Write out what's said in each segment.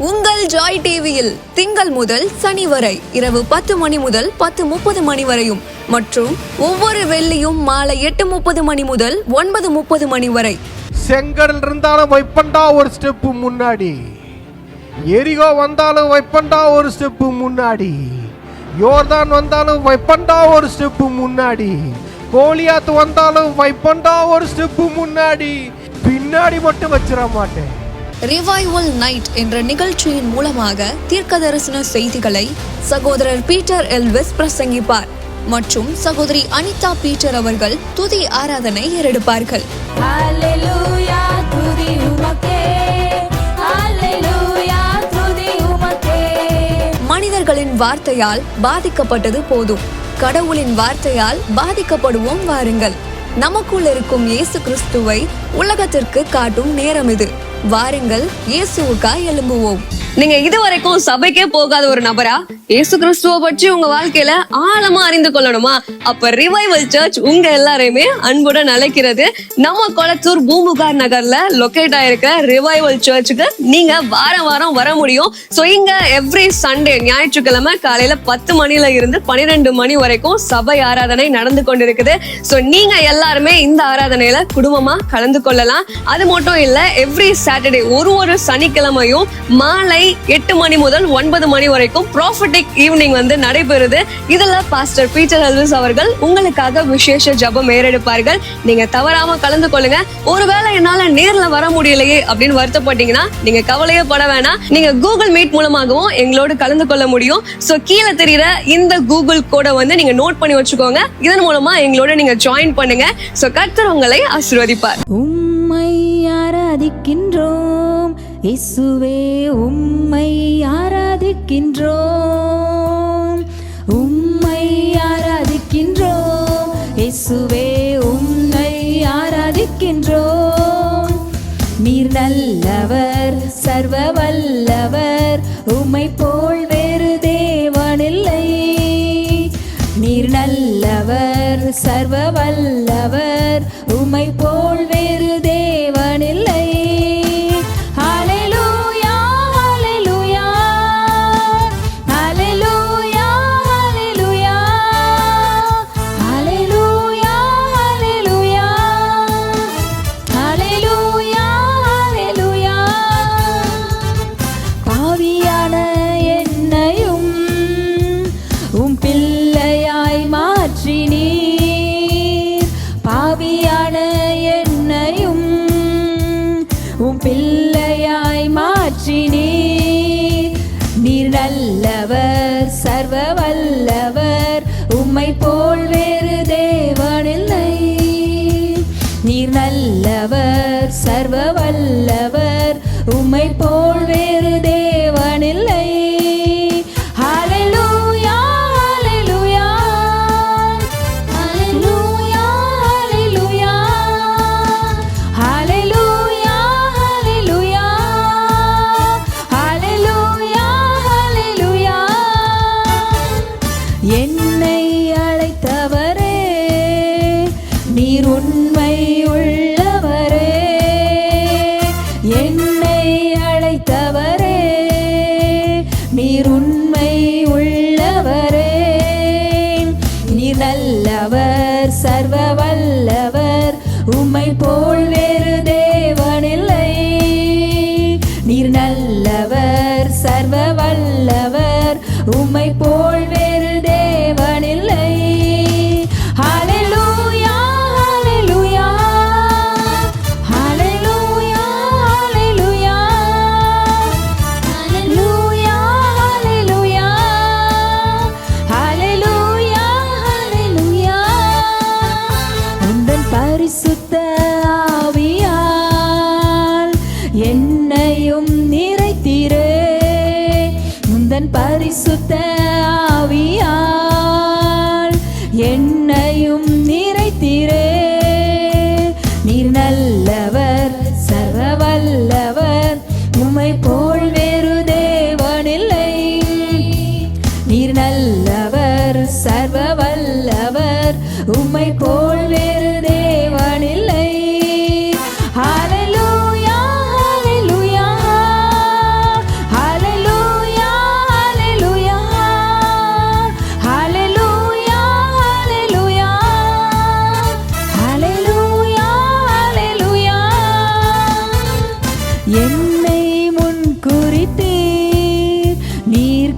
உங்கள் ஜாய் டிவியில் திங்கள் முதல் சனி வரை இரவு 10 மணி முதல் 10:30 மணி வரையும் மற்றும் ஒவ்வொரு வெள்ளியும் மாலை 8:30 மணி முதல் 9:30 மணி வரை. செங்கடல் இருந்தாலும் வைப்பண்டா ஒரு ஸ்டெப்பு முன்னாடி, எரிகோ வந்தாலும் வைப்பண்டா ஒரு ஸ்டெப்பு முன்னாடி, யோர்தான் வந்தாலும் வைப்பண்டா ஒரு ஸ்டெப்பு முன்னாடி, கோலியாத்து வந்தாலும் வைப்பண்டா ஒரு ஸ்டெப்பு முன்னாடி, பின்னாடி மட்டும் வச்சிட மாட்டேன். ரிவைவல் நைட் என்ற நிகழ்ச்சியின் மூலமாக தீர்க்க தரிசன செய்திகளை சகோதரர் பீட்டர் எல்விஸ் பிரசங்கிப்பார் மற்றும் சகோதரி அனிதா பீட்டர் அவர்கள் துதி ஆராதனை ஏறெடுப்பார்கள். மனிதர்களின் வார்த்தையால் பாதிக்கப்பட்டது போதும், கடவுளின் வார்த்தையால் பாதிக்கப்படுவோம் வாருங்கள். நமக்குள் இருக்கும் இயேசு கிறிஸ்துவை உலகத்திற்கு காட்டும் நேரம் இது. வாருங்கள், இயேசுவுக்காய் எழும்புவோம். நீங்க இதுவரைக்கும் சபைக்கே போகாத ஒரு நபரா இயேசு கிறிஸ்துவ பற்றி உங்க வாழ்க்கையில ஆழமா அறிந்து கொள்ளணுமா? அப்ப ரிவைவல் சர்ச் உங்க எல்லாரையுமே அன்புடன் அழைக்கிறது. நம்ம கொளத்தூர் பூம்புகார் நகர்ல லொகேட் ஆயிருக்க ரிவைவல் சர்ச்சுக்கு நீங்க வாரம் வாரம் வர முடியும். சோ இங்க எவ்ரி சண்டே ஞாயிற்றுக்கிழமை காலையில 10 மணில இருந்து 12 மணி வரைக்கும் சபை ஆராதனை நடந்து கொண்டிருக்குது. சோ நீங்க எல்லாருமே இந்த ஆராதனையில குடும்பமா கலந்து கொள்ளலாம். அது மட்டும் இல்ல, எவ்ரி சாட்டர்டே ஒரு சனிக்கிழமையும் மாலை 8 மணி முதல் 9 மணி வரைக்கும் ப்ராஃபிட்டிக் ஈவினிங் நடைபெறுது. இதுல பாஸ்டர் பீட்டர் எல்விஸ் அவர்கள் உங்களுக்காக விசேஷ ஜெபம் ஏறெடுப்பார்கள். நீங்க தவறாம கலந்து கொள்ளுங்க. ஒருவேளை என்னால நேர்ல வர முடியலையே அப்படின்னு வருத்தப்பட்டீங்கன்னா நீங்க கவலையே பட வேணாம். நீங்க கூகுள் மீட் மூலமாகவும் எங்களோடு கலந்து கொள்ள முடியும். சோ கீழே தெரியுற இந்த கூகுள் கோடை நீங்க நோட் பண்ணி வச்சுக்கோங்க. இதன் மூலமா எங்களோட நீங்க ஜாயின் பண்ணுங்க. சோ கர்த்தர் உங்களை ஆசீர்வதிப்பார். உம்மை ஆராதிக்கின்றோம் இயேசுவே, உம்மை ஆராதிக்கின்றோம், உம்மை ஆராதிக்கின்றோம் இயேசுவே, உம்மை ஆராதிக்கின்றோம். நீர் நல்லவர், சர்வ வல்லவர், உம்மை போல் வேறு தேவனில்லை. நீர் நல்லவர், சர்வ வல்லவர், உம்மை போல் வேறு தேவனில்லை. பிள்ளையாய் மாற்றினீர். நீர் நல்லவர், சர்வ வல்லவர், உம்மை போல் வேறு தேவனில்லை. நீர் நல்லவர், சர்வ வல்லவர், உம்மை போல் வேறு தேவனில்லை. என்னை அழைத்தவரே, நீர் உண்மை உள்ளவரே. என்னை அழைத்தவரே, நீர் உண்மை உள்ளவரே. நீர் நல்லவர், சர்வ வல்லவர், உம்மை போல் வேறு தேவனில்லை. நீர் நல்லவர், சர்வ வல்லவர், உம்மை போல் வேறு தேவனில்லை. ஹல்லேலூயா, ஹல்லேலூயா, ஹல்லேலூயா, ஹல்லேலூயா, ஹல்லேலூயா, ஹல்லேலூயா, ஹல்லேலூயா. உந்தன் பரிசுத்த ஆவியால் என்னையும் நிறைத்தீரே. உந்தன் பரிசுத்த ஆவியால் என்னையும் நிறைத்தீரே. நீர் நல்லவர், சர்வ வல்லவர், உம்மை போல் வேறு தேவனில்லை. நீர் நல்லவர், சர்வ வல்லவர், உம்மை போல் வேறு தேவனில்லை. ஹல்லேலூயா, ஹல்லேலூயா,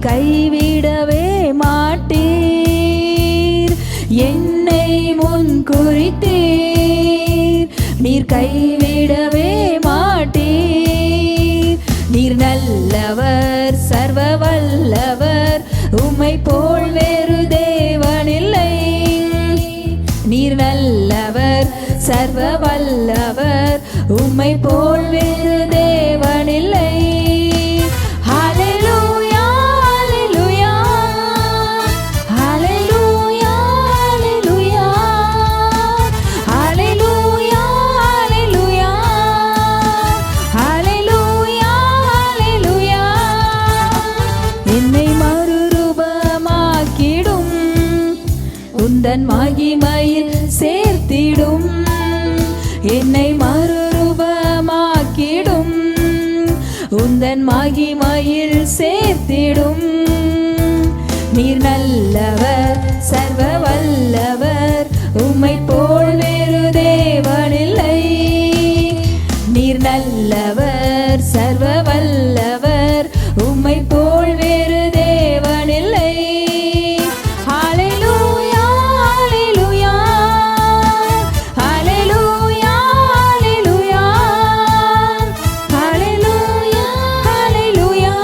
கைவிடவே மாட்டீர். என்னை முன் குறித்தீர், நீர் கைவிடவே மாட்டீர். நீர் நல்லவர், சர்வ வல்லவர், உம்மை போல் வேறு தேவனில்லை. நீர் நல்லவர், சர்வ வல்லவர், உம்மை போல் வேறு தேவனில்லை. ஹல்லேலூயா, ஹல்லேலூயா, ஹல்லேலூயா, ஹல்லேலூயா, ஹல்லேலூயா, ஹல்லேலூயா, ஹல்லேலூயா. என்னை மறுரூபமாக்கிடும், உந்தன் மகிமையில் சேர்த்திடும். என்னை மறுரூபமாக்கிடும், உந்தன் மகிமையில் சேர்த்திடும். நீர் நல்லவர், சர்வ வல்லவர், உம்மை போல் வேறு தேவனில்லை. நீர் நல்லவர், சர்வ வல்லவர், உம்மை போல் வேறு தேவனில்லை. ஹல்லேலூயா, ஹல்லேலூயா, ஹல்லேலூயா, ஹல்லேலூயா, ஹல்லேலூயா,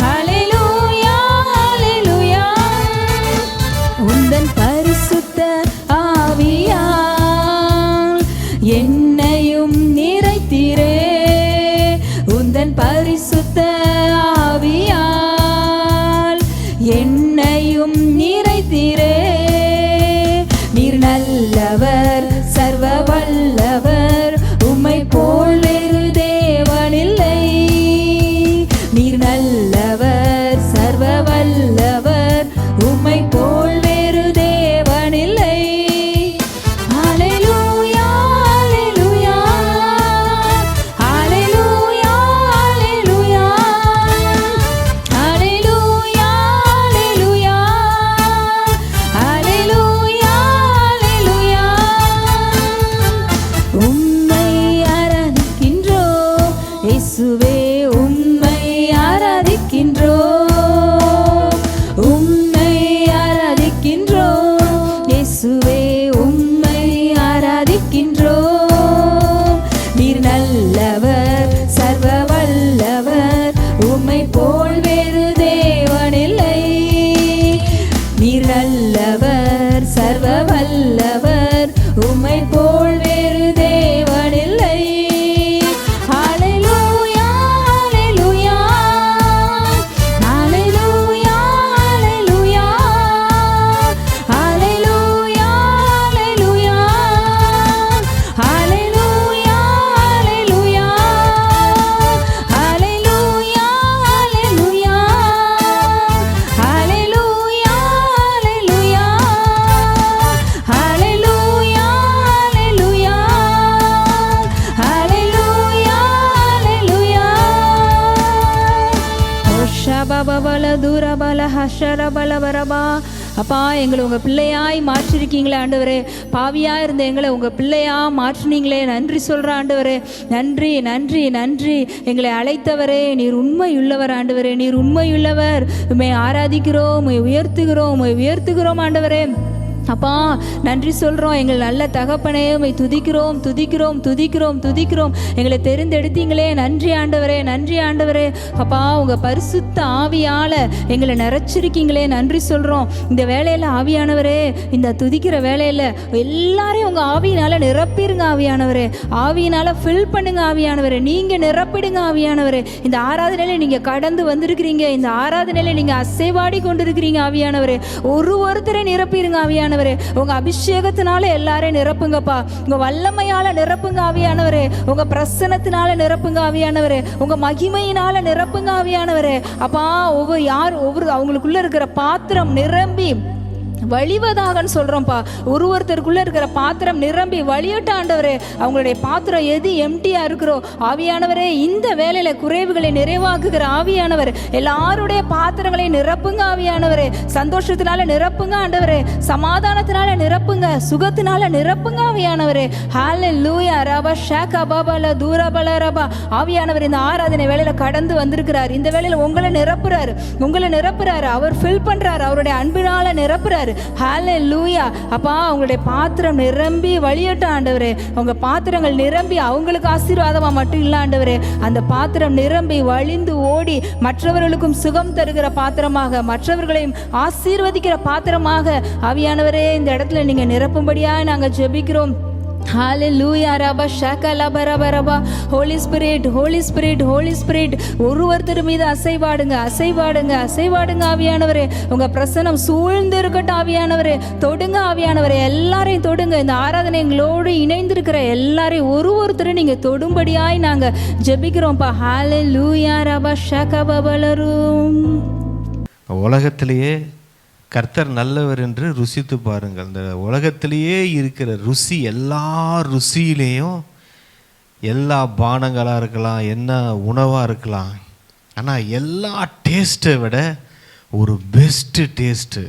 ஹல்லேலூயா, ஹல்லேலூயா. உந்தன் பரிசுத்த ஆவியால் என்னையும் நிறைத்தீரே. உந்தன் பரிசுத்த ஆவியால் என்னையும் நிறைத்தீரே. நீர் நல்லவர், சர்வ வல்லவர், உம்மை போல் வேறு தேவனில்லை. நீர் நல்லவர், சர்வ வல்லவர், உம்மை போல் வேறு தேவனில்லை. ஹல்லேலூயா, ஹல்லேலூயா, ஹல்லேலூயா, ஹல்லேலூயா, ஹல்லேலூயா, ஹல்லேலூயா, ஹல்லேலூயா. உம்மை ஆராதிக்கின்றோம் இயேசுவே, உம்மை ஆராதிக்கின்றோம். உம்மை ஆராதிக்கின்றோம் இயேசுவே, உம்மை ஆராதிக்கின்றோம். நீர் நல்லவர், சர்வ வல்லவர், உம்மை போல் வேறு தேவனில்லை. நீர் நல்லவர், சர்வ வல்லவர், உம்மை போல் வேறு தேவனில்லை. ஹல்லேலூயா, ஹல்லேலூயா, ஹல்லேலூயா, ஹல்லேலூயா, ஹல்லேலூயா, ஹல்லேலூயா, ஹல்லேலூயா, ஹல்லேலூயா, ஹல்லேலூயா, ஹல்லேலூயா, ஹல்லேலூயா, ஹல்லேலூயா, ஹல்லேலூயா, ஹல்லேலூயா, ஹல்லேலூயா. ஓஷபபபல தூரபல ஹஷரபல வரபா. அப்பா, எங்களை உங்கள் பிள்ளையாய் மாற்றிருக்கீங்களே ஆண்டவரே. பாவியாக இருந்த எங்களை உங்கள் பிள்ளையாக மாற்றினீங்களே, நன்றி சொல்கிற ஆண்டவரே. நன்றி, நன்றி, நன்றி. எங்களை அழைத்தவரே, நீர் உண்மையுள்ளவர் ஆண்டவரே, நீர் உண்மையுள்ளவர். உம்மை ஆராதிக்கிறோம், உம்மை உயர்த்துகிறோம், உம்மை உயர்த்துகிறோம் ஆண்டவரே. அப்பா, நன்றி சொல்கிறோம். எங்கள் நல்ல தகப்பனே, உம்மை துதிக்கிறோம், துதிக்கிறோம், துதிக்கிறோம், துதிக்கிறோம். எங்களை தெரிந்தெடுத்தீங்களே, நன்றி ஆண்டவரே, நன்றி ஆண்டவரே. அப்பா, உங்கள் பரிசுத்த ஆவியால் எங்களை நிறைச்சிருக்கீங்களே, நன்றி சொல்கிறோம். இந்த வேலையில் ஆவியானவரே, இந்த துதிக்கிற வேலையில் எல்லாரையும் உங்கள் ஆவியினால் நிரப்பிடுங்க ஆவியானவரே. ஆவியினால் ஃபில் பண்ணுங்க ஆவியானவரே. நீங்கள் நிரப்பிடுங்க ஆவியானவரே. இந்த ஆராதனையில் நீங்கள் கடந்து வந்திருக்கிறீங்க. இந்த ஆராதனையில் நீங்கள் அசைவாடி கொண்டிருக்கிறீங்க ஆவியானவரே. ஒருத்தரை நிரப்பிடுங்க ஆவியானவரே. உங்க அபிஷேகத்தினால எல்லாரையும் நிரப்புங்கப்பா. உங்க வல்லமையால நிரப்புங்க ஆவியானவரே. உங்க பிரசன்னத்தினால நிரப்புங்க ஆவியானவரே. உங்க மகிமையினால நிரப்புங்க ஆவியானவரே. அப்பா, ஒவ்வொரு அவங்களுக்குள்ள இருக்கிற பாத்திரம் நிரம்பி வழிவதாகன்னு சொல்றோம்ப்பா. ஒருத்தருக்குள்ள இருக்கிற பாத்திரம் நிரம்பி வழியட்ட ஆண்டவரே. அவங்களுடைய பாத்திரம் எது எம்டியா இருக்கிறோ ஆவியானவரே, இந்த வேலையில குறைவுகளை நிறைவாக்குகிற ஆவியானவர் எல்லாருடைய பாத்திரங்களை நிரப்புங்க ஆவியானவரே. சந்தோஷத்தினால நிரப்புங்க ஆண்டவரே, சமாதானத்தினால நிரப்புங்க, சுகத்தினால நிரப்புங்க ஆவியானவரே. ஹல்லேலூயா. ரபா ஷாகா பாபால தூரபல ரபா. ஆவியானவர் இந்த ஆராதனை வேலையில கடந்து வந்திருக்கிறார். இந்த வேலையில உங்களை நிரப்புறாரு, அவர் ஃபில் பண்றாரு, அவருடைய அன்பினால நிரப்புறாரு. ஹல்லேலூயா. அப்பா, உங்களுடைய பாத்திரம் நிரம்பி வழியட்டும் ஆண்டவரே. உங்க பாத்திரங்கள் நிரம்பி அவங்களுக்கு ஆசீர்வாதமா மட்டும் இல்ல ஆண்டவரே, அந்த பாத்திரம் நிரம்பி வழிந்து ஓடி மற்றவர்களுக்கும் சுகம் தருகிற பாத்திரமாக, மற்றவர்களையும் ஆசீர்வதிக்கிற பாத்திரமாக ஆவியானவரே இந்த இடத்துல நீங்க நிரப்பும்படியா நாங்க ஜெபிக்கிறோம். ஹல்லேலூயா. ரபா ஷகல பரபரபா. Holy spirit, holy spirit, holy spirit, ஒருத்தர் மீது அசைவாடுங்க ஆவியானவரே. உங்க பிரசன்னம் சூழ்ந்து இருக்கட்டும் ஆவியானவரே. தொடுங்க ஆவியானவரே, எல்லாரையும் தொடுங்க. இந்த ஆராதனை எங்களோடு இணைந்திருக்கிற எல்லாரையும் ஒருத்தரும் நீங்க தொடும்படியாய் நாங்க ஜெபிக்கிறோம்ப்பா. ஹல்லேலூயா. ரபா ஷகபபலரும். உலகத்திலேயே கர்த்தர் நல்லவர் என்று ருசித்து பாருங்கள். இந்த உலகத்திலேயே இருக்கிற ருசி, எல்லா ருசியிலேயும் எல்லா பானங்களாக இருக்கலாம், என்ன உணவாக இருக்கலாம், ஆனால் எல்லா டேஸ்ட்டை விட ஒரு பெஸ்ட்டு டேஸ்ட்டு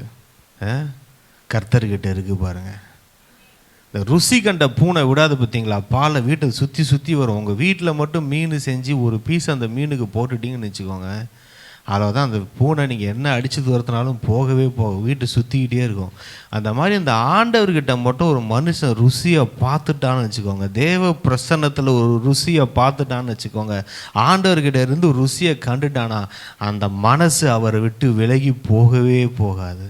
கர்த்தர்கிட்ட இருக்குது பாருங்கள். இந்த ருசி கண்ட பூனை விடாது பார்த்தீங்களா, பாலை வீட்டை சுற்றி வரும். உங்கள் வீட்டில் மட்டும் மீன் செஞ்சு ஒரு பீஸ் அந்த மீனுக்கு போட்டுட்டிங்கன்னு வச்சுக்கோங்க, அதில் தான் அந்த பூனை நீங்கள் என்ன அடித்து துரத்தினாலும் போகவே வீட்டை சுற்றிக்கிட்டே இருக்கும். அந்த மாதிரி அந்த ஆண்டவர்கிட்ட மட்டும் ஒரு மனுஷன் ருசியை பார்த்துட்டான்னு வச்சுக்கோங்க, தேவ பிரசன்னத்தில் ஒரு ருசியை பார்த்துட்டான்னு வச்சுக்கோங்க, ஆண்டவர்கிட்ட இருந்து ருசியை கண்டுட்டானா அந்த மனசு அவரை விட்டு விலகி போகவே போகாது.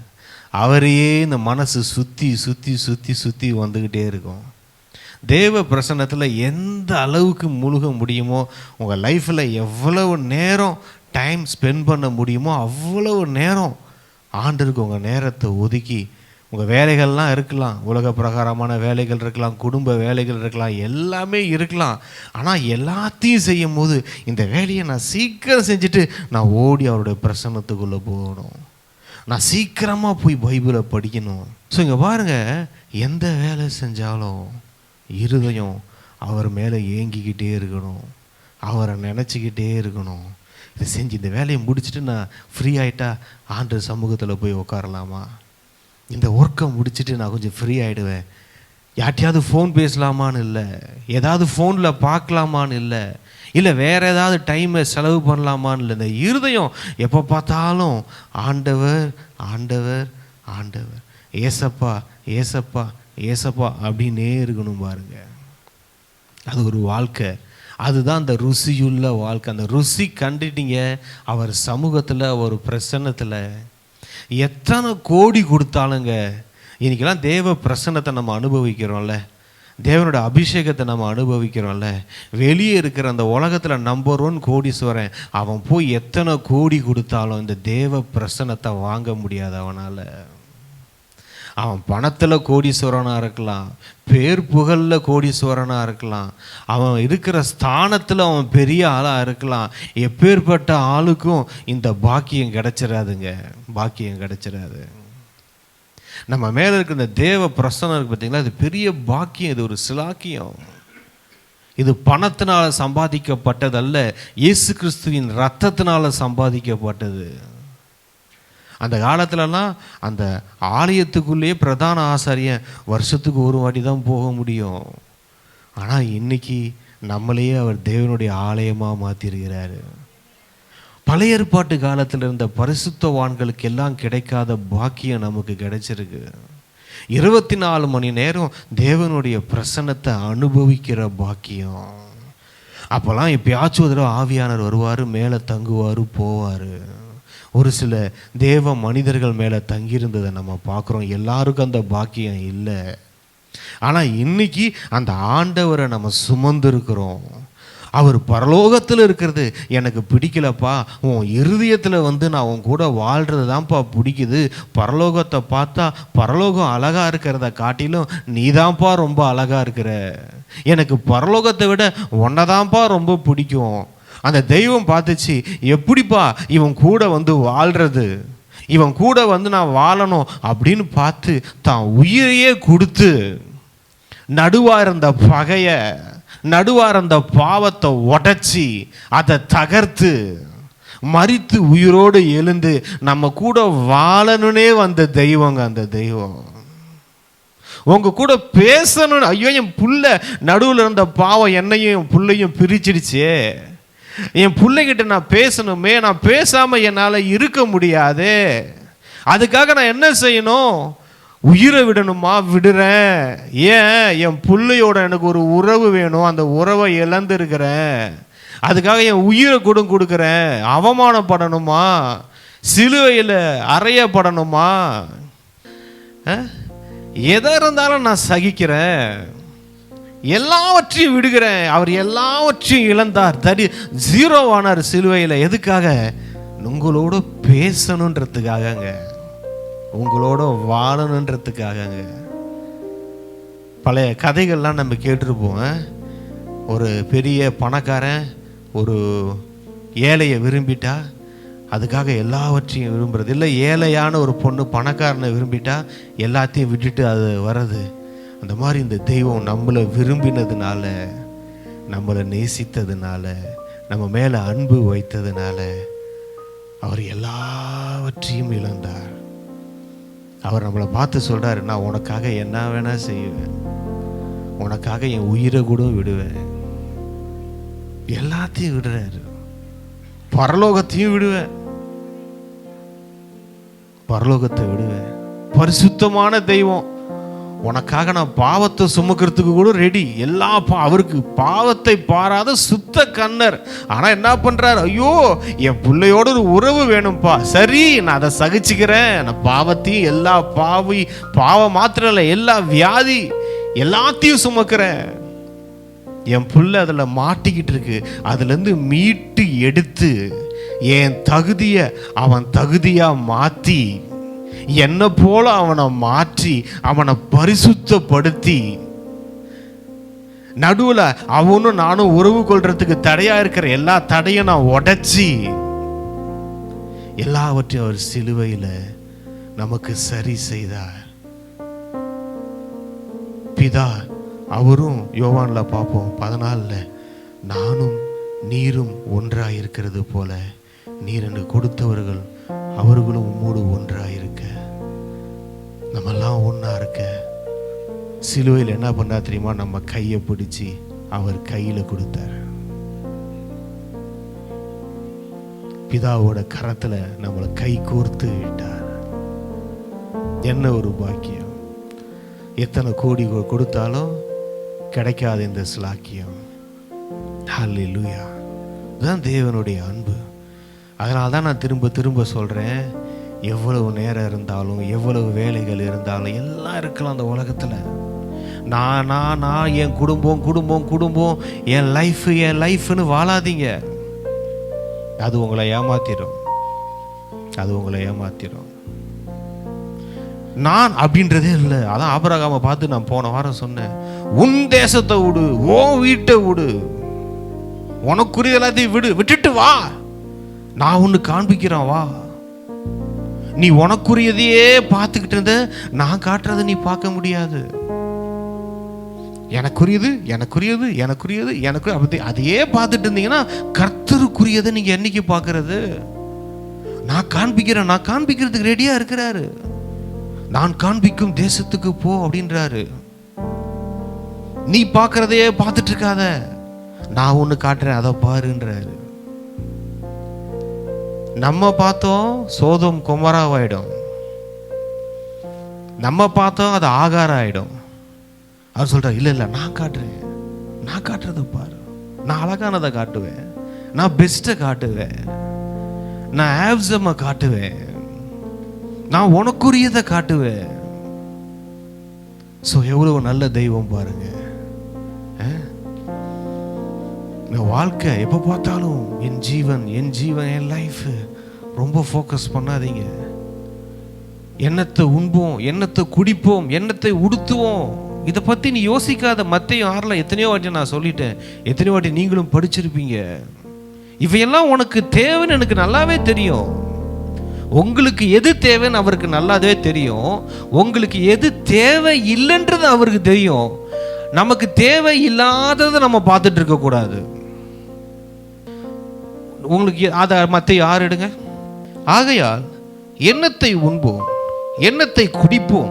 அவரையே இந்த மனசு சுற்றி வந்துக்கிட்டே இருக்கும். தேவ பிரசன்னத்தில் எந்த அளவுக்கு முழுக முடியுமோ, உங்கள் லைஃப்பில் எவ்வளவு நேரம் டைம் ஸ்பெண்ட் பண்ண முடியுமோ அவ்வளவு நேரம் ஆண்டருக்கு உங்கள் நேரத்தை ஒதுக்கி, உங்கள் வேலைகள்லாம் இருக்கலாம், உலக பிரகாரமான வேலைகள் இருக்கலாம், குடும்ப வேலைகள் இருக்கலாம், எல்லாமே இருக்கலாம். ஆனால் எல்லாத்தையும் செய்யும் போது இந்த வேலையை நான் சீக்கிரம் செஞ்சுட்டு நான் ஓடி அவருடைய பிரசன்னத்துக்குள்ளே போகணும், நான் சீக்கிரமாக போய் பைபிளை படிக்கணும். ஸோ இங்கே பாருங்கள், எந்த வேலை செஞ்சாலும் இருதயம் அவர் மேலே ஏங்கிக்கிட்டே இருக்கணும், அவரை நினச்சிக்கிட்டே இருக்கணும். இதை செஞ்சு இந்த வேலையை முடிச்சுட்டு நான் ஃப்ரீ ஆகிட்டா ஆண்டவர் சமூகத்தில் போய் உட்காரலாமா, இந்த ஒர்க்கை முடிச்சுட்டு நான் கொஞ்சம் ஃப்ரீ ஆகிடுவேன், யார்ட்டையாவது ஃபோன் பேசலாமான்னு இல்லை, ஏதாவது ஃபோனில் பார்க்கலாமான்னு இல்லை வேறு ஏதாவது டைமை செலவு பண்ணலாமான்னு இல்லை. இந்த இருதயம் எப்போ பார்த்தாலும் ஆண்டவர் ஆண்டவர் ஆண்டவர், ஏசப்பா ஏசப்பா ஏசப்பா அப்படின்னே இருக்கணும் பாருங்க. அது ஒரு வாழ்க்கை, அதுதான் அந்த ருசியுள்ள வாழ்க்கை. அந்த ருசி கண்டுட்டீங்க அவர் சமூகத்தில், ஒரு பிரசன்னத்தில் எத்தனை கோடி கொடுத்தாலுங்க. இன்றைக்கெல்லாம் தேவ பிரசன்னத்தை நம்ம அனுபவிக்கிறோம்ல, தேவனோட அபிஷேகத்தை நம்ம அனுபவிக்கிறோம்ல. வெளியே இருக்கிற அந்த உலகத்தில் நம்பர் 1 கோடீஸ்வரன் அவன் போய் எத்தனை கோடி கொடுத்தாலும் இந்த தேவ பிரசன்னத்தை வாங்க முடியாது அவனால். அவன் பணத்தில் கோடீஸ்வரனாக இருக்கலாம், பேர் புகழில் கோடீஸ்வரனாக இருக்கலாம், அவன் இருக்கிற ஸ்தானத்தில் அவன் பெரிய ஆளாக இருக்கலாம். எப்பேற்பட்ட ஆளுக்கும் இந்த பாக்கியம் கிடைச்சிடாதுங்க, பாக்கியம் கிடைச்சிடாது. நம்ம மேலே இருக்கிற இந்த தேவ பிரசன்னம் இருக்குது பார்த்தீங்களா, இது பெரிய பாக்கியம், இது ஒரு சிலாக்கியம். இது பணத்தினால் சம்பாதிக்கப்பட்டதல்ல, இயேசு கிறிஸ்துவின் இரத்தத்தினால் சம்பாதிக்கப்பட்டது. அந்த காலத்துலலாம் அந்த ஆலயத்துக்குள்ளேயே பிரதான ஆசாரியன் வருஷத்துக்கு ஒரு வாட்டி தான் போக முடியும். ஆனால் இன்னைக்கு நம்மளையே அவர் தேவனுடைய ஆலயமாக மாற்றிருக்கிறாரு. பழைய ஏற்பாட்டு காலத்தில் இருந்த பரிசுத்தவான்களுக்கு எல்லாம் கிடைக்காத பாக்கியம் நமக்கு கிடைச்சிருக்கு. 24 மணி நேரம் தேவனுடைய பிரசன்னத்தை அனுபவிக்கிற பாக்கியம். அப்போல்லாம் எப்பயாச்சும் ஒரு தடவை ஆவியானவர் வருவார், மேலே தங்குவார், போவார். ஒரு சில தேவ மனிதர்கள் மேலே தங்கியிருந்ததை நம்ம பார்க்குறோம். எல்லாருக்கும் அந்த பாக்கியம் இல்லை. ஆனால் இன்னைக்கு அந்த ஆண்டவரை நம்ம சுமந்துருக்கிறோம். அவர் பரலோகத்தில் இருக்கிறது எனக்கு பிடிக்கலப்பா, உன் இருதயத்தில் நான் உன் கூட வாழ்கிறது தான்ப்பா பிடிக்குது. பரலோகத்தை பார்த்தா பரலோகம் அழகாக இருக்கிறத காட்டிலும் நீ தான்ப்பா ரொம்ப அழகாக இருக்கிற, எனக்கு பரலோகத்தை விட உன்னை தான்ப்பா ரொம்ப பிடிக்கும். அந்த தெய்வம் பார்த்துச்சு, எப்படிப்பா இவன் கூட வாழ்கிறது, இவன் கூட வந்து நான் வாழணும் அப்படின்னு பார்த்து தான் உயிரையே கொடுத்து நடுவாக இருந்த பகைய, நடுவாக இருந்த பாவத்தை உடைச்சி அதை தகர்த்து மரித்து உயிரோடு எழுந்து நம்ம கூட வாழணுன்னே வந்த தெய்வங்க அந்த தெய்வம். உங்க கூட பேசணும். ஐயோ, என் புள்ள நடுவில் இருந்த பாவம் என்னையும் என் புள்ளையும் பிரிச்சிடுச்சே, என் பிள்ளைகிட்ட நான் பேசணுமே, நான் பேசாம என்னால் இருக்க முடியாது, அதுக்காக நான் என்ன செய்யணும்? உயிரை விடணுமா? விடுறேன். ஏன்? என் பிள்ளையோட எனக்கு ஒரு உறவு வேணும், அந்த உறவை இழந்திருக்கிறேன், அதுக்காக என் உயிரை கொடுக்குறேன். அவமானப்படணுமா? சிலுவையில் அறையப்படணுமா? எதா இருந்தாலும் நான் சகிக்கிறேன், எல்லாவற்றையும் விடுகிறேன். அவர் எல்லாவற்றையும் இழந்தார், ஜீரோ ஆனார் சிலுவையில். எதுக்காக? உங்களோட பேசணுன்றதுக்காகங்க, உங்களோட வாழணுன்றதுக்காகங்க. பழைய கதைகள்லாம் நம்ம கேட்டிருப்போம். ஒரு பெரிய பணக்காரன் ஒரு ஏழையை விரும்பிட்டா அதுக்காக எல்லாவற்றையும் விரும்புறது இல்லை. ஏழையான ஒரு பொண்ணு பணக்காரனை விரும்பிட்டா எல்லாத்தையும் விட்டுட்டு அது வர்றது. அந்த மாதிரி இந்த தெய்வம் நம்மளை விரும்பினதுனால, நம்மளை நேசித்ததுனால, நம்ம மேலே அன்பு வைத்ததுனால அவர் எல்லாவற்றையும் இழந்தார். அவர் நம்மளை பார்த்து சொல்கிறார், நான் உனக்காக என்ன வேணா செய்வேன், உனக்காக என் உயிரை கூட விடுவேன். எல்லாத்தையும் விடுறாரு. பரலோகத்தையும் விடுவேன், பரலோகத்தை விடுவேன். பரிசுத்தமான தெய்வம். உனக்காக நான் பாவத்தை சுமக்கிறதுக்கு கூட ரெடி. எல்லா அவருக்கு பாவத்தை பாராத சுத்த கண்ணர். ஆனால் என்ன பண்ணுறார்? ஐயோ, என் பிள்ளையோட ஒரு உறவு வேணும்ப்பா, சரி நான் அதை சகிச்சுக்கிறேன். நான் பாவத்தையும் எல்லா பாவம் மாத்திரம் இல்லை, எல்லா வியாதி எல்லாத்தையும் சுமக்கிறேன். என் பிள்ளை அதில் மாட்டிக்கிட்டு இருக்கு, அதுலேருந்து மீட்டு எடுத்து என் தகுதியை அவன் தகுதியாக மாற்றி என்ன போல அவனை மாற்றி அவனை பரிசுத்தப்படுத்தி நடுவில் அவனும் நானும் உறவு கொள்றதுக்கு தடையா இருக்கிற எல்லா தடையும் நான் உடைச்சி எல்லாவற்றையும் அவர் சிலுவையில் நமக்கு சரி செய்தார். பிதா அவரும் யோவான்ல பார்ப்போம் 14, நானும் நீரும் ஒன்றாயிருக்கிறது போல நீர் எனக்கு கொடுத்தவர்கள் அவர்களும் உம்மோடு ஒன்றாயிருக்க. நம்மெல்லாம் ஒன்றா இருக்க. சிலுவையில் என்ன பண்ணா தெரியுமா? நம்ம கையை பிடிச்சி அவர் கையில் கொடுத்தார். பிதாவோட கரத்தில் நம்மளை கை கோர்த்து விட்டார். என்ன ஒரு பாக்கியம்! எத்தனை கோடி கொடுத்தாலும் கிடைக்காத இந்த ஸ்லாக்கியம். ஹல்லேலூயா! இதுதான் தேவனுடைய அன்பு. அதனால தான் நான் திரும்ப திரும்ப சொல்கிறேன், எவ்வளவு நேரம் இருந்தாலும் எவ்வளவு வேலைகள் இருந்தாலும் எல்லாம் இருக்கலாம் அந்த உலகத்தில். நான் என் குடும்பம் என் லைஃப்னு வாழாதீங்க. அது உங்களை ஏமாத்திடும், அது உங்களை ஏமாத்திடும். நான் அப்படின்றதே இல்லை. அதான் ஆபிரகாமை பார்த்து நான் போன வாரம் சொன்னேன், உன் தேசத்தை விடு, உன் வீட்டை விடு, உனக்குரிய எல்லாத்தையும் விட்டுட்டு வா, நான் ஒன்று காண்பிக்கிறேன் வா. நீ உனக்குரியதையே பார்த்துக்கிட்டு இருந்த, நான் காட்டுறதை நீ பார்க்க முடியாது. எனக்குரியது எனக்குரியது எனக்குரியது எனக்கு அப்படி அதையே பார்த்துட்டு இருந்தீங்கன்னா கர்த்தருக்குரியதை நீங்க என்னைக்கு பார்க்கறது? நான் காண்பிக்கிறேன், நான் காண்பிக்கிறதுக்கு ரெடியா இருக்கிறாரு. நான் காண்பிக்கும் தேசத்துக்கு போ அப்படின்றாரு. நீ பார்க்கறதையே பார்த்துட்டு இருக்காத, நான் ஒன்று காட்டுறேன் அதை பாருன்றாரு. நம்ம பார்த்தோம் சோதம் கொமராவாயிடும், நம்ம பார்த்தோம் அது ஆகாரம் ஆயிடும். அவர் சொல்றார், இல்லை நான் காட்டுறேன், நான் காட்டுறதை பாரு, நான் அழகானதை காட்டுவேன், நான் பெஸ்ட்டை காட்டுவேன், நான் ஆப்சமை காட்டுவேன், நான் உனக்குரியதை காட்டுவேன். ஸோ எவ்வளவு நல்ல தெய்வம் பாருங்க. வாழ்க்கை எப்போ பார்த்தாலும் என் ஜீவன் என் லைஃப் ரொம்ப ஃபோக்கஸ் பண்ணாதீங்க. என்னத்தை உண்போம், என்னத்தை குடிப்போம், என்னத்தை உடுத்துவோம், இதை பற்றி நீ யோசிக்காத. மத்தேயு 6 எத்தனையோ வாட்டி நான் சொல்லிட்டேன், எத்தனையோ வாட்டி நீங்களும் படிச்சிருப்பீங்க. இவையெல்லாம் உனக்கு தேவைன்னு எனக்கு நல்லாவே தெரியும். உங்களுக்கு எது தேவைன்னு அவருக்கு நல்லாவே தெரியும். உங்களுக்கு எது தேவை இல்லைன்றது அவருக்கு தெரியும். நமக்கு தேவை இல்லாததை நம்ம பார்த்துட்டு இருக்கக்கூடாது. உங்களுக்கு அதை மற்ற யார் எடுங்க. ஆகையால் எண்ணத்தை உண்போம், எண்ணத்தை குடிப்போம்,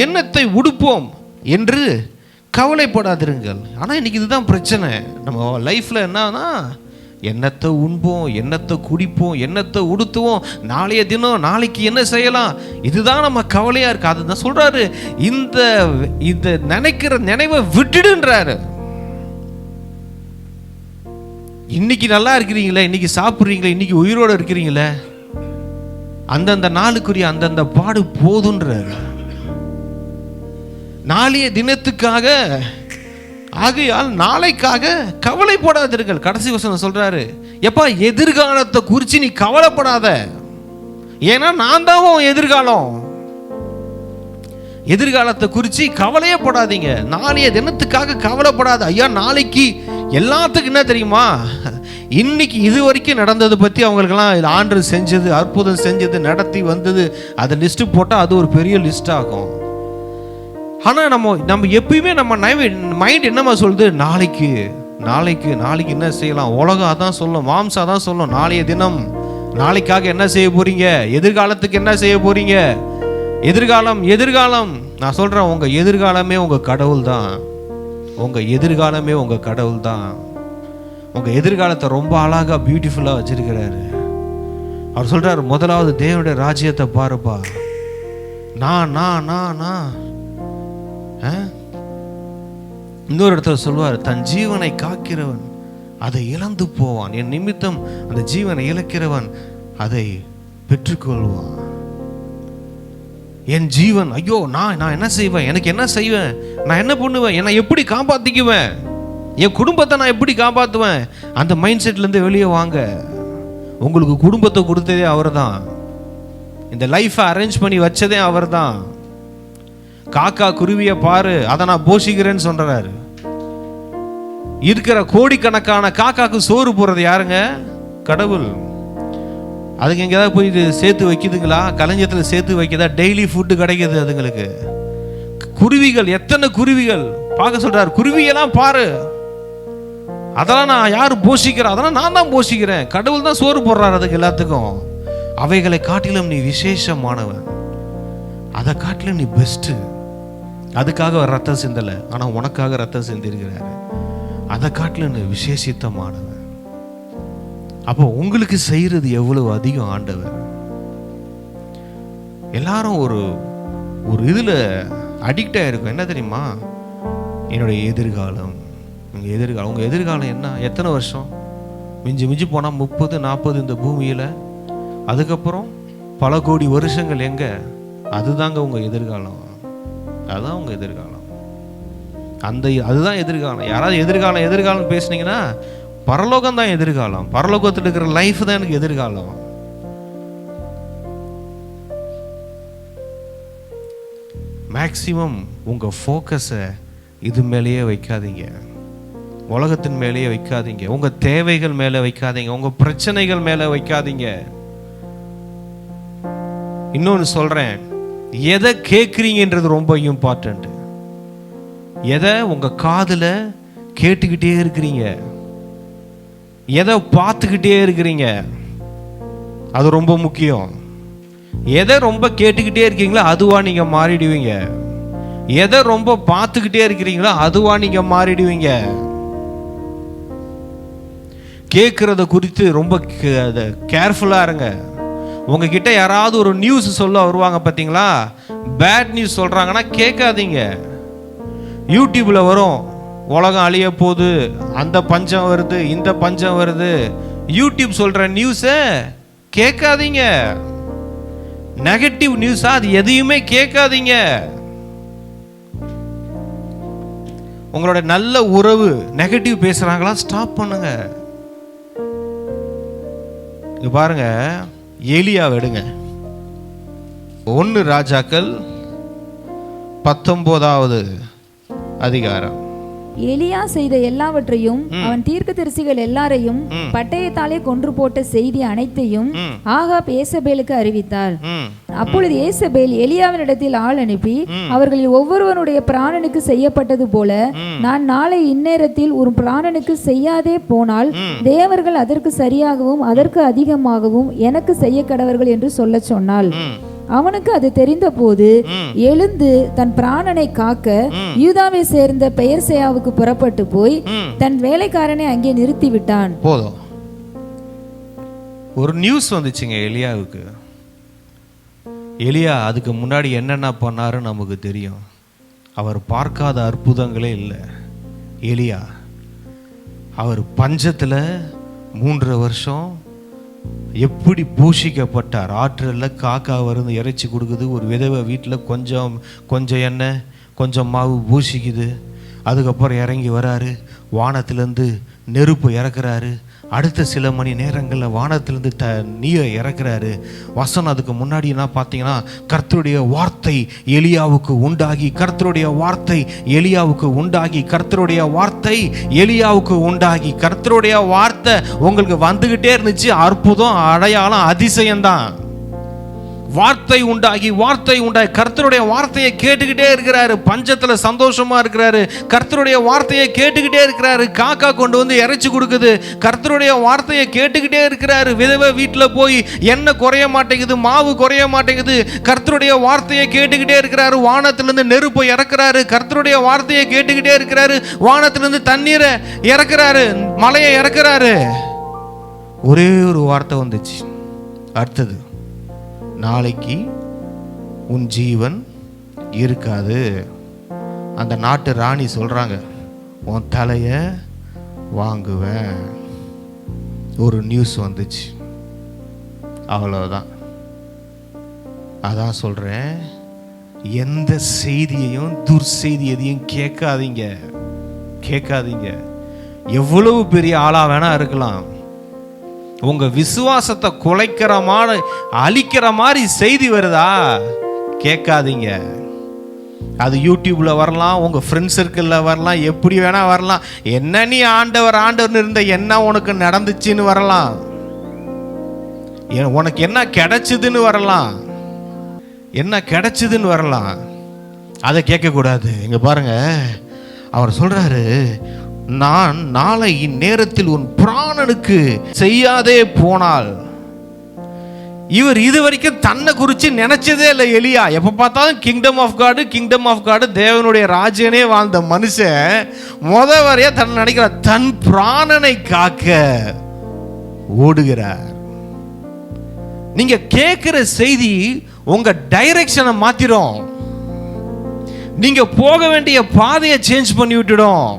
எண்ணத்தை உடுப்போம் என்று கவலைப்படாதிருங்கள். ஆனால் இன்னைக்கு இதுதான் பிரச்சனை நம்ம லைஃப்பில். என்னன்னா எண்ணத்தை உண்போம், எண்ணத்தை குடிப்போம், எண்ணத்தை உடுத்துவோம், நாளைய தினம் நாளைக்கு என்ன செய்யலாம், இதுதான் நம்ம கவலையா இருக்கு. அதுதான் சொல்றாரு, இந்த நினைக்கிற நினைவை விட்டுடுன்றாரு. இன்னைக்கு நல்லா இருக்கிறீங்களே, இன்னைக்கு சாப்பிட்றீங்களே, இன்னைக்கு உயிரோடு இருக்கிறீங்களே, அந்தந்த நாளுக்குரிய அந்தந்த பாடு போதுன்றாரு. நாளைய தினத்துக்காக, ஆகையால் நாளைக்காக கவலைப்படாதீர்கள். கடைசி வசனம் சொல்றாரு, எப்பா எதிர்காலத்தை குறித்து நீ கவலைப்படாத, ஏன்னா நான் தான் உன் எதிர்காலம். எதிர்காலத்தை குறித்து கவலையே படாதீங்க, நாளைய தினத்துக்காக கவலைப்படாத. ஐயா நாளைக்கு எல்லாத்துக்கும் என்ன தெரியுமா, இன்னைக்கு இது வரைக்கும் நடந்தது பற்றி அவங்களுக்கெல்லாம் ஆண்டு செஞ்சது, அற்புதம் செஞ்சது, நடத்தி வந்தது, அதை லிஸ்ட்டு போட்டால் அது ஒரு பெரிய லிஸ்ட் ஆகும். ஆனால் நம்ம எப்பயுமே நம்ம மைண்ட் என்னமா சொல்லுது, நாளைக்கு நாளைக்கு நாளைக்கு என்ன செய்யலாம். உலகம் அதான் சொல்லும், மாம்சம் அதான் சொல்லும், நாளைய தினம், நாளைக்காக என்ன செய்ய போறீங்க, எதிர்காலத்துக்கு என்ன செய்ய போறீங்க. எதிர்காலம் நான் சொல்றேன், உங்க எதிர்காலமே உங்க கடவுள் தான். உங்க எதிர்காலமே உங்க கடவுள் தான். உங்க எதிர்காலத்தை ரொம்ப அழகா பியூட்டிஃபுல்லா வச்சிருக்கிறாரு. அவர் சொல்றாரு, முதலாவது தேவனுடைய ராஜ்யத்தை பாருப்பா. நான் இன்னொரு இடத்துல சொல்வார், தன் ஜீவனை காக்கிறவன் அதை இழந்து போவான், என் நிமித்தம் அந்த ஜீவனை இழக்கிறவன் அதை பெற்றுக்கொள்வான். என் ஜீவன், ஐயோ நான் என்ன செய்வேன், எனக்கு என்ன செய்வேன், நான் என்ன பண்ணுவேன், என்னை எப்படி காப்பாத்திக்குவேன், என் குடும்பத்தை நான் எப்படி காப்பாற்றுவேன், அந்த மைண்ட் செட்லேருந்து வெளியே வாங்க. உங்களுக்கு குடும்பத்தை கொடுத்ததே அவர் தான், இந்த லைஃப்பை அரேஞ்ச் பண்ணி வச்சதே அவர் தான். காக்கா குருவியை பாரு, அதை நான் போஷிக்கிறேன்னு சொல்றாரு. இருக்கிற கோடிக்கணக்கான காக்காக்கு சோறு போடுறது யாருங்க, கடவுள். அதுக்கு எங்கேயாவது போய் இது சேர்த்து வைக்குதுங்களா, களஞ்சியத்தில் சேர்த்து வைக்கிறதா, டெய்லி ஃபுட்டு கிடைக்கிது அதுங்களுக்கு. குருவிகள், எத்தனை குருவிகள் பார்க்க சொல்றாரு, குருவியெல்லாம் பாரு, அதெல்லாம் நான் யாரு போஷிக்கிறேன், அதெல்லாம் நான் தான் போஷிக்கிறேன். கடவுள் தான் சோறு போடுறாரு அதுக்கு எல்லாத்துக்கும். அவைகளை காட்டிலும் நீ விசேஷமானவன், அதை காட்டிலும் நீ பெஸ்ட்டு. அதுக்காக அவர் ரத்தம் சிந்தலை, ஆனால் உனக்காக ரத்தம் சிந்திருக்கிறாரு. அதை காட்டிலும் நீ விசேஷித்தமானவன். அப்போ உங்களுக்கு செய்யறது எவ்வளவு அதிகம் ஆண்டவர். எல்லாரும் ஒரு இதில் அடிக்ட் ஆகிருக்கும். என்ன தெரியுமா, என்னுடைய எதிர்காலம். உங்கள் எதிர்காலம் என்ன, எத்தனை வருஷம், மிஞ்சி போனால் 30-40 இந்த பூமியில், அதுக்கப்புறம் பல கோடி வருஷங்கள் எங்க, அதுதாங்க உங்கள் எதிர்காலம். அதுதான் உங்கள் எதிர்காலம், அதுதான் எதிர்காலம். யாராவது எதிர்காலம் பேசுனீங்கன்னா, பரலோகம் தான் எதிர்காலம். பரலோகத்தில் இருக்கிற லைஃப் தான் எனக்கு எதிர்காலம். மேக்சிமம் உங்கள் ஃபோக்கஸை இது மேலேயே வைக்காதீங்க, உலகத்தின் மேலேயே வைக்காதீங்க, உங்கள் தேவைகள் மேலே வைக்காதீங்க, உங்கள் பிரச்சனைகள் மேலே வைக்காதீங்க. இன்னொன்று சொல்கிறேன், எதை கேட்குறீங்கன்றது ரொம்ப இம்பார்ட்டண்ட். எதை உங்கள் காதில் கேட்டுக்கிட்டே இருக்கிறீங்க, எதை பார்த்துக்கிட்டே இருக்கிறீங்க, அது ரொம்ப முக்கியம். எதை ரொம்ப கேட்டுக்கிட்டே இருக்கீங்களோ அதுவா நீங்கள் மாறிடுவீங்க. எதை ரொம்ப பார்த்துக்கிட்டே இருக்கிறீங்களோ அதுவா நீங்கள் மாறிடுவீங்க. கேட்குறத குறித்து ரொம்ப கேர்ஃபுல்லாக இருங்க. உங்ககிட்ட யாராவது ஒரு நியூஸ் சொல்ல வருவாங்க பார்த்தீங்களா, பேட் நியூஸ் சொல்கிறாங்கன்னா கேட்காதீங்க. யூடியூப்பில் வரும், உலகம் அழிய போகுது, அந்த பஞ்சம் வருது, இந்த பஞ்சம் வருது. யூடியூப் சொல்கிற நியூஸை கேட்காதீங்க. நெகட்டிவ் நியூஸா அது எதையுமே கேட்காதீங்க. உங்களோட நல்ல உறவு நெகட்டிவ் பேசுகிறாங்களா, ஸ்டாப் பண்ணுங்க. இங்க பாருங்க, எலியாவை எடுங்க. 1 ராஜாக்கள் 19வது அதிகாரம் எலியா செய்த எல்லாவற்றையும் அவன் தீர்க்கதரிசிகள் எல்லாரையும் பட்டயத்தாலே கொன்று போட்ட செய்தி அனைத்தையும் ஆகாப் ஏசபேலுக்கு அறிவித்தாள். அப்பொழுது ஏசபேல் எலியாவினிடத்தில் ஆள் அனுப்பி, அவர்களில் ஒவ்வொருவனுடைய பிராணனுக்கு செய்யப்பட்டது போல நான் நாளை இந்நேரத்தில் ஒரு பிராணனுக்கு செய்யாதே போனால் தேவர்கள் அதற்கு சரியாகவும் அதற்கு அதிகமாகவும் எனக்கு செய்ய கடவர்கள் என்று சொல்ல சொன்னாள். அவனுக்கு அது தெரிந்த போது எழுந்து தன் பிராணனை காக்க யூதாவை சேர்ந்த பெயர்செயாவுக்கு புறப்பட்டு போய் தன் வேலைக்காரனை அங்கே நிறுத்தி விட்டான். போதும். ஒரு நியூஸ் வந்துச்சுங்க எலியாவுக்கு. எலியா அதுக்கு முன்னாடி என்னென்ன பண்ணாரு நமக்கு தெரியும். அவர் பார்க்காத அற்புதங்களே இல்லை. எலியா அவர் பஞ்சத்துல 3 வருஷம் எப்படி பூஷிக்கப்பட்டார். ஆற்றில் காக்கா வருது இறைச்சி கொடுக்குது. ஒரு விதவை வீட்டில் கொஞ்சம் எண்ணெய் கொஞ்சம் மாவு பூஷிக்குது. அதுக்கப்புறம் இறங்கி வராரு. வானத்திலேருந்து நெருப்பு இறக்குறாரு. அடுத்த சில மணி நேரங்களில் வானத்திலிருந்து நீரை இறக்குறாரு. வசனம் அதுக்கு முன்னாடி என்ன பார்த்தீங்கன்னா, கர்த்தருடைய வார்த்தை எலியாவுக்கு உண்டாகி, கர்த்தருடைய வார்த்தை எலியாவுக்கு உண்டாகி, கர்த்தருடைய வார்த்தை எலியாவுக்கு உண்டாகி, கர்த்தருடைய வார்த்தை உங்களுக்கு வந்துகிட்டே இருந்துச்சு. அற்புதம், அடையாளம், அதிசயம்தான். வார்த்தை உண்டாகி கர்த்தருடைய வார்த்தையை கேட்டுக்கிட்டே இருக்கிறாரு. பஞ்சத்துல சந்தோஷமா இருக்கிறாரு. கர்த்தருடைய வார்த்தையை கேட்டுக்கிட்டே இருக்கிறாரு. காக்கா கொண்டு வந்து இறைச்சி கொடுக்குது. கர்த்தருடைய வார்த்தையை கேட்டுக்கிட்டே இருக்கிறாரு. விதவை வீட்டுல போய் எண்ணெய் குறைய மாட்டேங்குது, மாவு குறைய மாட்டேங்குது. கர்த்தருடைய வார்த்தையை கேட்டுக்கிட்டே இருக்கிறாரு. வானத்திலிருந்து நெருப்பை இறக்குறாரு. கர்த்தருடைய வார்த்தையை கேட்டுக்கிட்டே இருக்கிறாரு. வானத்திலிருந்து தண்ணீரை இறக்குறாரு, மலையை இறக்குறாரு. ஒரே ஒரு வார்த்தை வந்துச்சு. அடுத்தது, நாளைக்கு உன் ஜீவன் இருக்காது. அந்த நாட்டு ராணி சொல்றாங்க, உன் தலைய வாங்குவேன். ஒரு நியூஸ் வந்துச்சு, அவ்வளவுதான். அதான் சொல்றேன், எந்த செய்தியையும் துர்செய்தி எதையும் கேட்காதீங்க. எவ்வளவு பெரிய ஆளா வேணா இருக்கலாம், உங்க விசுவாசத்தை குலைக்கிற மாதிரி அழிக்கிற மாதிரி செய்தி வருதா, கேட்காதீங்க. அது யூடியூப்ல வரலாம், உங்க ஃப்ரெண்ட்ஸ் சர்க்கிள்ல வரலாம், எப்படி வேணா வரலாம். என்ன நீ ஆண்டவர் இருந்த என்ன உனக்கு நடந்துச்சுன்னு வரலாம், உனக்கு என்ன கிடைச்சதுன்னு வரலாம். அதை கேட்க கூடாது. இங்க பாருங்க, அவர் சொல்றாரு, நான் நாளை இந்நேரத்தில் உன் பிராணனுக்கு செய்யாதே போனால். இவர் இதுவரைக்கும் தன்னை குறித்து நினைச்சதே இல்லை. எலியா எப்ப பார்த்தாலும் கிங்டம் ஆஃப் காடு தேவனுடைய ராஜ்யனே வாழ்ந்த மனுஷன் முதவரையா தன்னை நினைக்கிறார். தன் பிராணனை காக்க ஓடுகிறார். நீங்க கேட்கிற செய்தி உங்க டைரக்ஷனை மாத்திரும். நீங்க போக வேண்டிய பாதையை சேஞ்ச் பண்ணி விட்டுடும்.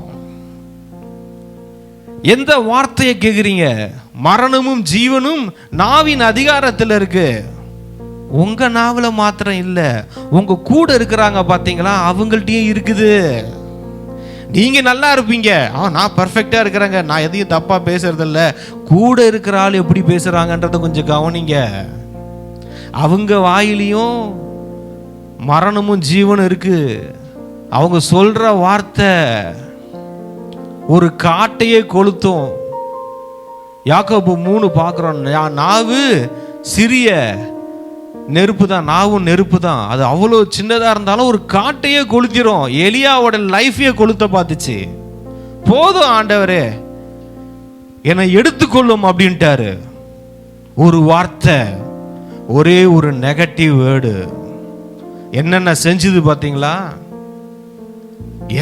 எந்த வார்த்தையை கேட்குறீங்க? மரணமும் ஜீவனும் நாவின் அதிகாரத்தில் இருக்கு. உங்க நாவல மாத்திரம் இல்லை, உங்க கூட இருக்கிறாங்க பாத்தீங்களா, அவங்கள்ட்டையும் இருக்குது. நீங்க நல்லா இருப்பீங்க, நான் பர்ஃபெக்டா இருக்கிறேங்க, நான் எதையும் தப்பா பேசுறது இல்லை. கூட இருக்கிற ஆள் எப்படி பேசுறாங்கன்றத கொஞ்சம் கவனிங்க. அவங்க வாயிலையும் மரணமும் ஜீவனும் இருக்கு. அவங்க சொல்ற வார்த்தை ஒரு காட்டையே கொளுத்தும். யாக்கோபு 3 பார்க்கிறோம், நாவு சிறிய நெருப்பு தான், நாவும் நெருப்பு தான். அது அவ்வளோ சின்னதா இருந்தாலும் ஒரு காட்டையே கொளுத்திரும். எலியாவோட லைஃபையே கொளுத்த பார்த்துச்சு. போதும் ஆண்டவரே, என்னை எடுத்துக்கொள்ளும் அப்படின்ட்டாரு. ஒரு வார்த்தை, ஒரே ஒரு நெகட்டிவ் வேர்டு என்னென்ன செஞ்சது பார்த்தீங்களா?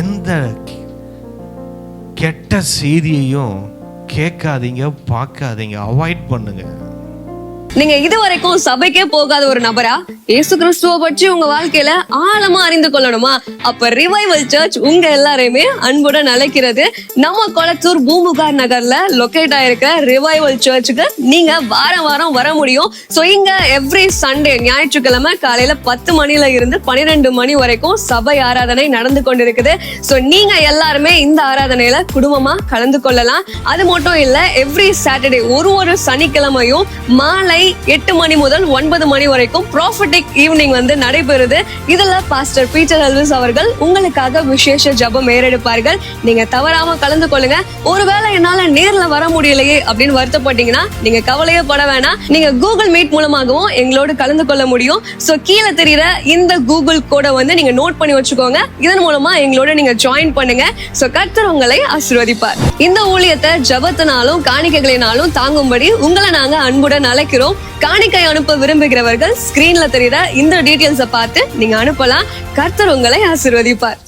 எந்த கெட்ட செய்தியையும் கேட்காதீங்க, பார்க்காதீங்க, அவாய்ட் பண்ணுங்க. நீங்க இதுவரைக்கும் சபைக்கே போகாத ஒரு நபரா இயேசு கிறிஸ்துவ பற்றி உங்க வாழ்க்கையில ஆழமா அறிந்து கொள்ளணுமா? அப்ப ரிவைவல் சர்ச் உங்க எல்லாரையுமே அன்புடன் அழைக்கிறது. நம்ம கொளத்தூர் பூம்புகார் நகர்ல லொகேட் ஆயிருக்க ரிவைவல் சர்ச்சுக்கு நீங்க வாரம் வர முடியும். சோ இங்க எவ்ரி சண்டே ஞாயிற்றுக்கிழமை காலையில 10 மணில இருந்து 12 மணி வரைக்கும் சபை ஆராதனை நடந்து கொண்டிருக்குது. சோ நீங்க எல்லாருமே இந்த ஆராதனையில குடும்பமா கலந்து கொள்ளலாம். அது மட்டும் இல்ல, எவ்ரி சாட்டர்டே ஒரு சனிக்கிழமையும் மாலை காலை 8 மணி முதல் 9 மணி வரைக்கும் ப்ராஃபட்டிக் ஈவினிங் வந்து நடைபெறுது. இதுல பாஸ்டர் பீட்டர் எல்விஸ் அவர்கள் உங்களுக்காக விசேஷ ஜெபம் ஏறெடுப்பார்கள். நீங்க தவறாம கலந்து கொள்ளுங்க. ஒருவேளை என்னால நேர்ல வர முடியலையே அப்படின்னு வருத்தப்பட்டீங்கன்னா நீங்க கவலையே பட வேணாம். நீங்க கூகுள் மீட் மூலமாகவும் எங்களோடு கலந்து கொள்ள முடியும். சோ கீழே தெரியுற இந்த கூகுள் கோடை வந்து நீங்க நோட் பண்ணி வச்சுக்கோங்க. இதன் மூலமா எங்களோட நீங்க ஜாயின் பண்ணுங்க. சோ கர்த்தர் உங்களை ஆசீர்வதிப்பார். இந்த ஊழியத்தை ஜெபத்தினாலும் காணிக்கைகளினாலும் தாங்கும்படி உங்களை நாங்க அன்புடன் அழைக்கிறோம். காணிக்கை அனுப்ப விரும்புகிறவர்கள் ஸ்கிரீன்ல தெரியுற இந்த டீடைல்ஸை பார்த்து நீங்க அனுப்பலாம். கர்த்தர் உங்களை ஆசீர்வதிப்பார்.